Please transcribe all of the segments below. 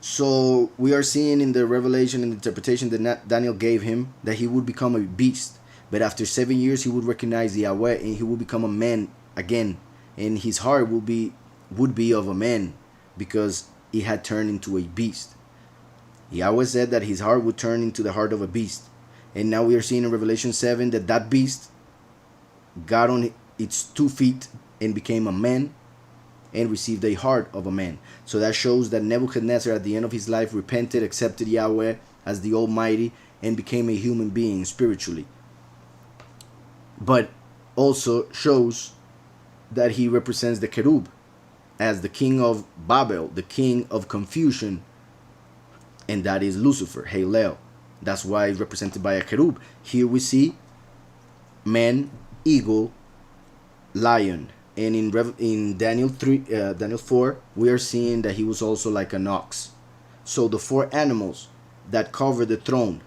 So we are seeing in the revelation and interpretation that Daniel gave him that he would become a beast, but after 7 years he would recognize Yahweh and he would become a man again, and his heart would be of a man because he had turned into a beast. Yahweh said that his heart would turn into the heart of a beast, and now we are seeing in Revelation 7 that that beast got on its 2 feet and became a man and received a heart of a man. So that shows that Nebuchadnezzar at the end of his life repented, accepted Yahweh as the Almighty, and became a human being spiritually. But also shows that he represents the cherub as the king of Babel, the king of confusion, and that is Lucifer, Halel. That's why it's represented by a cherub. Here we see man, eagle, lion. And in Daniel 4, we are seeing that he was also like an ox. So the 4 animals that cover the throne.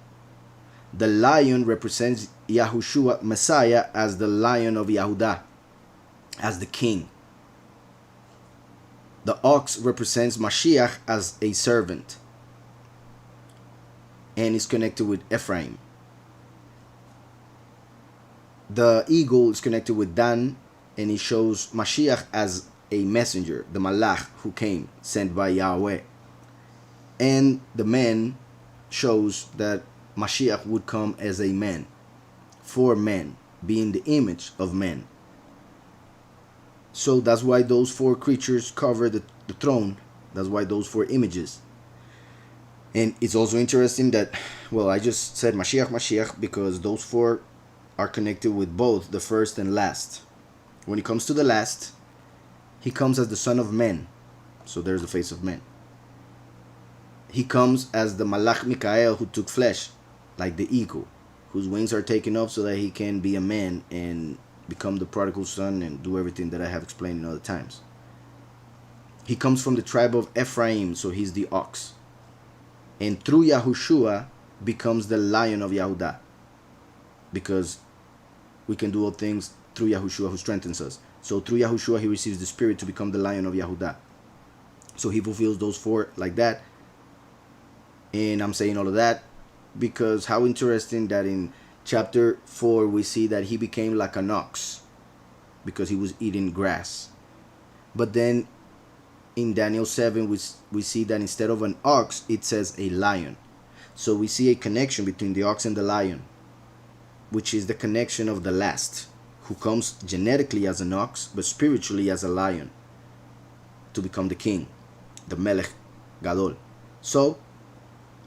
The lion represents Yahushua, Messiah, as the lion of Yahudah, as the king. The ox represents Mashiach as a servant, and is connected with Ephraim. The eagle is connected with Dan, and it shows Mashiach as a messenger, the Malach who came, sent by Yahweh. And the man shows that Mashiach would come as a man, for men, being the image of man. So that's why those 4 creatures cover the throne. That's why those 4 images. And it's also interesting that, well, I just said Mashiach, Mashiach, because those 4 are connected with both the first and last. When it comes to the last, he comes as the son of man. So there's the face of man. He comes as the Malach Mikael who took flesh, like the eagle, whose wings are taken off so that he can be a man and become the prodigal son and do everything that I have explained in other times. He comes from the tribe of Ephraim, so he's the ox. And through Yahushua becomes the lion of Yahudah, because we can do all things through Yahushua who strengthens us. So through Yahushua he receives the spirit to become the lion of Yahudah. So he fulfills those 4 like that. And I'm saying all of that because how interesting that in chapter 4 we see that he became like an ox because he was eating grass. But then in Daniel 7 we see that instead of an ox it says a lion. So we see a connection between the ox and the lion, which is the connection of the last, who comes genetically as an ox but spiritually as a lion to become the king, the Melech Gadol. So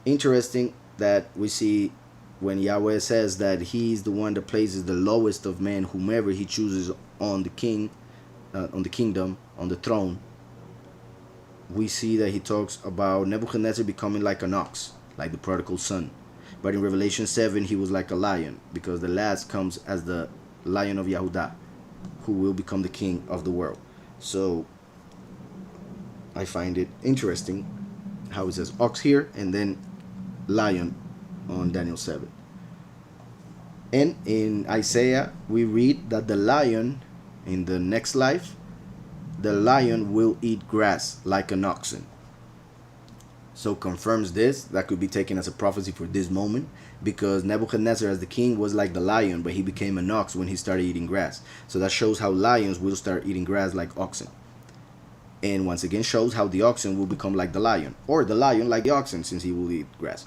interesting that we see when Yahweh says that he is the one that places the lowest of men, whomever he chooses on the king, on the kingdom, on the throne. We see that he talks about Nebuchadnezzar becoming like an ox, like the prodigal son. But in Revelation 7 he was like a lion, because the last comes as the lion of Yahudah, who will become the king of the world. So I find it interesting how it says ox here and then lion on Daniel 7. And in Isaiah we read that the lion, in the next life, the lion will eat grass like an oxen. So confirms this. That could be taken as a prophecy for this moment, because Nebuchadnezzar as the king was like the lion, but he became an ox when he started eating grass. So that shows how lions will start eating grass like oxen. And once again shows how the oxen will become like the lion, or the lion like the oxen, since he will eat grass.